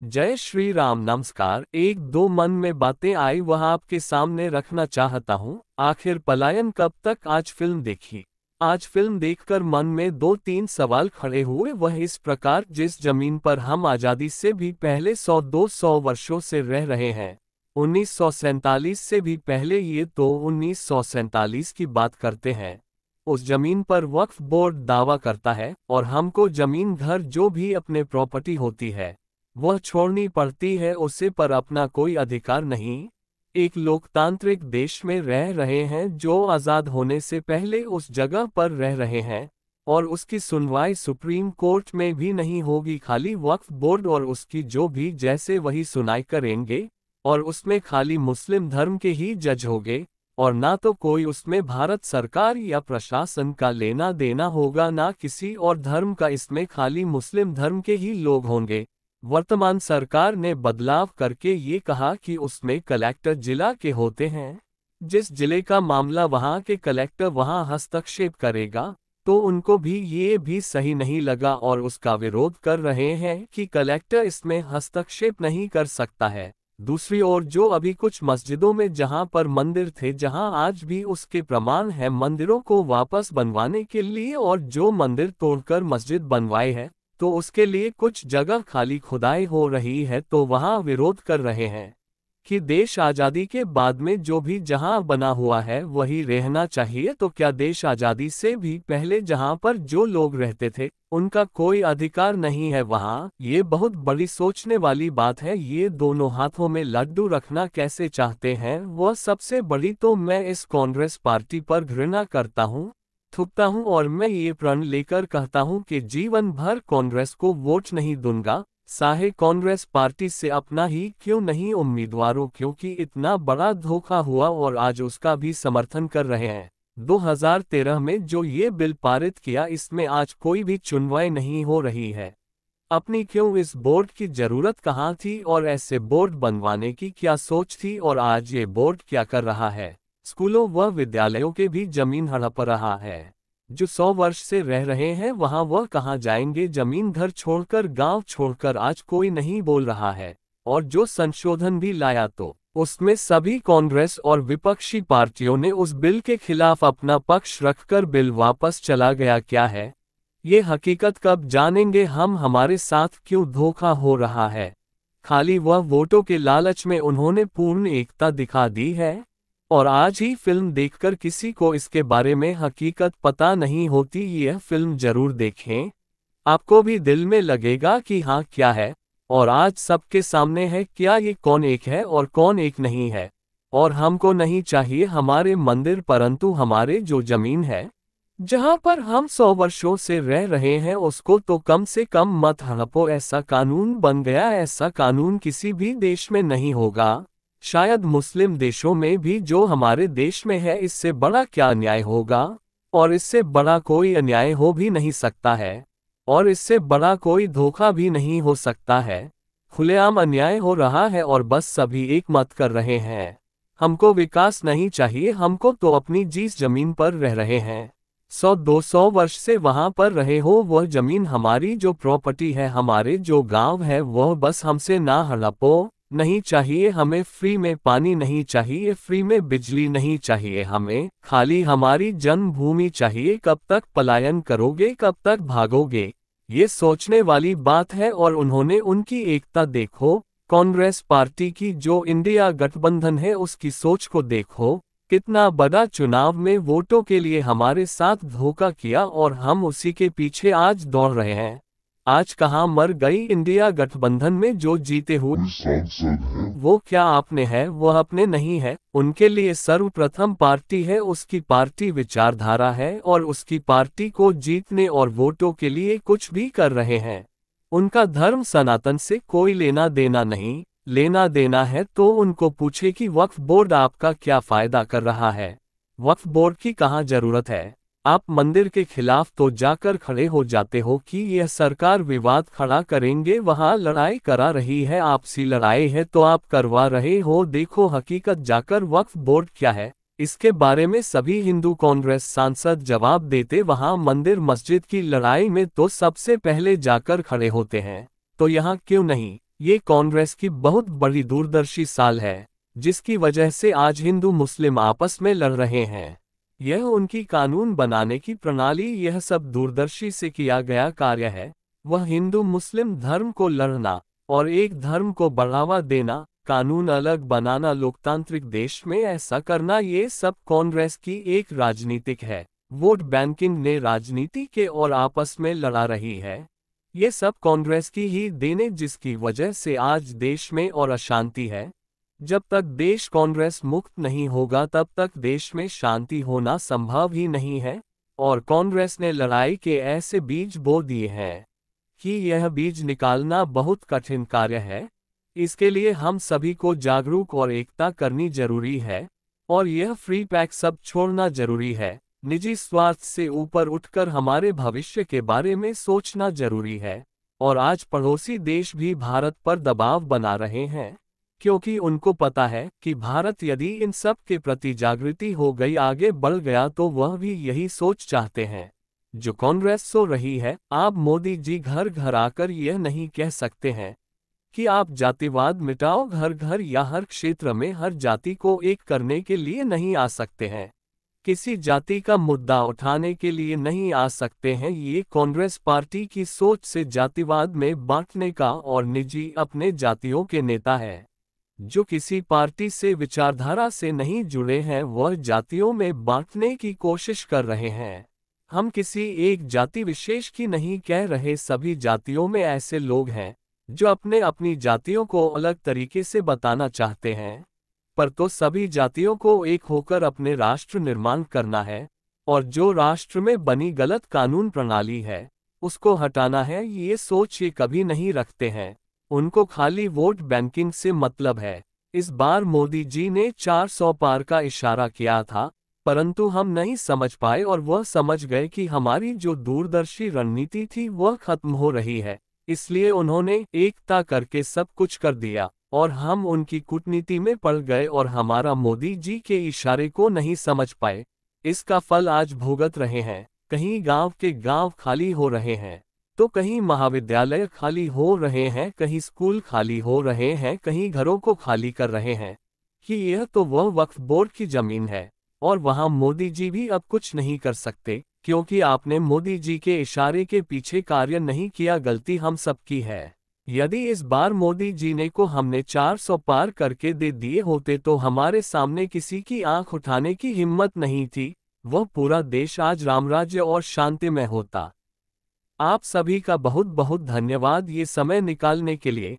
जय श्री राम। नमस्कार। एक दो मन में बातें आई वह आपके सामने रखना चाहता हूँ। आखिर पलायन कब तक। आज फिल्म देखी। आज फिल्म देखकर मन में दो तीन सवाल खड़े हुए। वह इस प्रकार जिस जमीन पर हम आज़ादी से भी पहले 100-200 वर्षों से रह रहे हैं, 1947 से भी पहले, ये तो 1947 की बात करते हैं। उस जमीन पर वक्फ बोर्ड दावा करता है और हमको जमीन घर जो भी अपने प्रॉपर्टी होती है वह छोड़नी पड़ती है उसे, पर अपना कोई अधिकार नहीं। एक लोकतांत्रिक देश में रह रहे हैं जो आज़ाद होने से पहले उस जगह पर रह रहे हैं, और उसकी सुनवाई सुप्रीम कोर्ट में भी नहीं होगी। खाली वक्फ बोर्ड और उसकी जो भी जैसे वही सुनाई करेंगे, और उसमें खाली मुस्लिम धर्म के ही जज होंगे, और ना तो कोई उसमें भारत सरकार या प्रशासन का लेना देना होगा, ना किसी और धर्म का। इसमें खाली मुस्लिम धर्म के ही लोग होंगे। वर्तमान सरकार ने बदलाव करके ये कहा कि उसमें कलेक्टर जिला के होते हैं। जिस जिले का मामला वहां के कलेक्टर वहां हस्तक्षेप करेगा, तो उनको भी ये भी सही नहीं लगा और उसका विरोध कर रहे हैं कि कलेक्टर इसमें हस्तक्षेप नहीं कर सकता है। दूसरी ओर जो अभी कुछ मस्जिदों में जहां पर मंदिर थे, जहां आज भी उसके प्रमाण है, मंदिरों को वापस बनवाने के लिए, और जो मंदिर तोड़कर मस्जिद बनवाए है तो उसके लिए कुछ जगह खाली खुदाई हो रही है, तो वहां विरोध कर रहे हैं कि देश आज़ादी के बाद में जो भी जहां बना हुआ है वही रहना चाहिए। तो क्या देश आज़ादी से भी पहले जहां पर जो लोग रहते थे उनका कोई अधिकार नहीं है वहां? ये बहुत बड़ी सोचने वाली बात है। ये दोनों हाथों में लड्डू रखना कैसे चाहते हैं वह सबसे बड़ी। तो मैं इस कांग्रेस पार्टी पर घृणा करता हूँ, थूकता हूँ, और मैं ये प्रण लेकर कहता हूँ कि जीवन भर कांग्रेस को वोट नहीं दूंगा, चाहे कांग्रेस पार्टी से अपना ही क्यों नहीं उम्मीदवारों, क्योंकि इतना बड़ा धोखा हुआ और आज उसका भी समर्थन कर रहे हैं। 2013 में जो ये बिल पारित किया, इसमें आज कोई भी सुनवाई नहीं हो रही है। अपनी क्यों इस बोर्ड की जरूरत कहाँ थी, और ऐसे बोर्ड बनवाने की क्या सोच थी, और आज ये बोर्ड क्या कर रहा है? स्कूलों व विद्यालयों के भी जमीन हड़प रहा है। जो 100 वर्ष से रह रहे हैं वहां वह कहाँ जाएंगे? जमीन घर छोड़कर, गांव छोड़कर आज कोई नहीं बोल रहा है। और जो संशोधन भी लाया तो उसमें सभी कांग्रेस और विपक्षी पार्टियों ने उस बिल के खिलाफ अपना पक्ष रखकर बिल वापस चला गया। क्या है ये हकीकत? कब जानेंगे हम हमारे साथ क्यों धोखा हो रहा है? खाली वह वोटों के लालच में उन्होंने पूर्ण एकता दिखा दी है, और आज ही फिल्म देखकर किसी को इसके बारे में हकीकत पता नहीं होती। यह फिल्म जरूर देखें, आपको भी दिल में लगेगा कि हाँ क्या है, और आज सबके सामने है क्या ये कौन एक है और कौन एक नहीं है। और हमको नहीं चाहिए हमारे मंदिर, परंतु हमारे जो जमीन है जहां पर हम 100 वर्षों से रह रहे हैं उसको तो कम से कम मत हड़पो। ऐसा कानून बन गया, ऐसा कानून किसी भी देश में नहीं होगा, शायद मुस्लिम देशों में भी जो हमारे देश में है। इससे बड़ा क्या अन्याय होगा? और इससे बड़ा कोई अन्याय हो भी नहीं सकता है, और इससे बड़ा कोई धोखा भी नहीं हो सकता है। खुलेआम अन्याय हो रहा है और बस सभी एक मत कर रहे हैं। हमको विकास नहीं चाहिए, हमको तो अपनी जिस जमीन पर रह रहे हैं 100-200 वर्ष से वहां पर रहे हो, वह जमीन हमारी जो प्रॉपर्टी है, हमारे जो गांव है, वह बस हमसे ना हड़पो। नहीं चाहिए हमें फ्री में पानी, नहीं चाहिए फ्री में बिजली, नहीं चाहिए हमें खाली हमारी जन्मभूमि चाहिए। कब तक पलायन करोगे, कब तक भागोगे? ये सोचने वाली बात है। और उन्होंने उनकी एकता देखो, कांग्रेस पार्टी की जो इंडिया गठबंधन है उसकी सोच को देखो, कितना बड़ा चुनाव में वोटों के लिए हमारे साथ धोखा किया, और हम उसी के पीछे आज दौड़ रहे हैं। आज कहाँ मर गई इंडिया गठबंधन में जो जीते हुए सांसद हैं? वो क्या आपने है? वह अपने नहीं है। उनके लिए सर्वप्रथम पार्टी है, उसकी पार्टी विचारधारा है, और उसकी पार्टी को जीतने और वोटों के लिए कुछ भी कर रहे हैं। उनका धर्म सनातन से कोई लेना देना नहीं। लेना देना है तो उनको पूछे कि वक्फ बोर्ड आपका क्या फायदा कर रहा है? वक्फ बोर्ड की कहाँ जरूरत है? आप मंदिर के खिलाफ तो जाकर खड़े हो जाते हो कि यह सरकार विवाद खड़ा करेंगे, वहां लड़ाई करा रही है, आपसी लड़ाई है तो आप करवा रहे हो। देखो हकीकत जाकर वक्फ बोर्ड क्या है, इसके बारे में सभी हिंदू कांग्रेस सांसद जवाब देते। वहां मंदिर मस्जिद की लड़ाई में तो सबसे पहले जाकर खड़े होते हैं, तो यहाँ क्यों नहीं? ये कांग्रेस की बहुत बड़ी दूरदर्शी चाल है, जिसकी वजह से आज हिंदू मुस्लिम आपस में लड़ रहे हैं। यह उनकी कानून बनाने की प्रणाली, यह सब दूरदर्शी से किया गया कार्य है। वह हिंदू मुस्लिम धर्म को लड़ना और एक धर्म को बढ़ावा देना, कानून अलग बनाना, लोकतांत्रिक देश में ऐसा करना, ये सब कांग्रेस की एक राजनीतिक है। वोट बैंकिंग ने राजनीति के और आपस में लड़ा रही है। ये सब कांग्रेस की ही देन, जिसकी वजह से आज देश में और अशांति है। जब तक देश कांग्रेस मुक्त नहीं होगा तब तक देश में शांति होना संभव ही नहीं है। और कांग्रेस ने लड़ाई के ऐसे बीज बो दिए हैं कि यह बीज निकालना बहुत कठिन कार्य है। इसके लिए हम सभी को जागरूक और एकता करनी जरूरी है, और यह फ्री पैक सब छोड़ना जरूरी है। निजी स्वार्थ से ऊपर उठकर हमारे भविष्य के बारे में सोचना जरूरी है। और आज पड़ोसी देश भी भारत पर दबाव बना रहे हैं, क्योंकि उनको पता है कि भारत यदि इन सब के प्रति जागृति हो गई, आगे बढ़ गया, तो वह भी यही सोच चाहते हैं जो कांग्रेस सो रही है। आप मोदी जी घर घर आकर यह नहीं कह सकते हैं कि आप जातिवाद मिटाओ, घर घर या हर क्षेत्र में हर जाति को एक करने के लिए नहीं आ सकते हैं। किसी जाति का मुद्दा उठाने के लिए नहीं आ सकते हैं। ये कांग्रेस पार्टी की सोच से जातिवाद में बांटने का और निजी अपने जातियों के नेता है जो किसी पार्टी से विचारधारा से नहीं जुड़े हैं, वह जातियों में बांटने की कोशिश कर रहे हैं। हम किसी एक जाति विशेष की नहीं कह रहे, सभी जातियों में ऐसे लोग हैं जो अपने अपनी जातियों को अलग तरीके से बताना चाहते हैं। पर तो सभी जातियों को एक होकर अपने राष्ट्र निर्माण करना है, और जो राष्ट्र में बनी गलत कानून प्रणाली है उसको हटाना है। ये सोच ये कभी नहीं रखते हैं। उनको खाली वोट बैंकिंग से मतलब है। इस बार मोदी जी ने 400 पार का इशारा किया था, परंतु हम नहीं समझ पाए, और वह समझ गए कि हमारी जो दूरदर्शी रणनीति थी वह खत्म हो रही है। इसलिए उन्होंने एकता करके सब कुछ कर दिया, और हम उनकी कूटनीति में पड़ गए और हमारा मोदी जी के इशारे को नहीं समझ पाए। इसका फल आज भुगत रहे हैं। कहीं गांव के गांव खाली हो रहे हैं, तो कहीं महाविद्यालय खाली हो रहे हैं, कहीं स्कूल खाली हो रहे हैं, कहीं घरों को खाली कर रहे हैं कि यह तो वह वक्फ बोर्ड की जमीन है, और वहां मोदी जी भी अब कुछ नहीं कर सकते, क्योंकि आपने मोदी जी के इशारे के पीछे कार्य नहीं किया। गलती हम सबकी है। यदि इस बार मोदी जी ने को हमने 400 पार करके दे दिए होते तो हमारे सामने किसी की आंख उठाने की हिम्मत नहीं थी। वह पूरा देश आज रामराज्य और शांतिमय होता। आप सभी का बहुत बहुत धन्यवाद ये समय निकालने के लिए।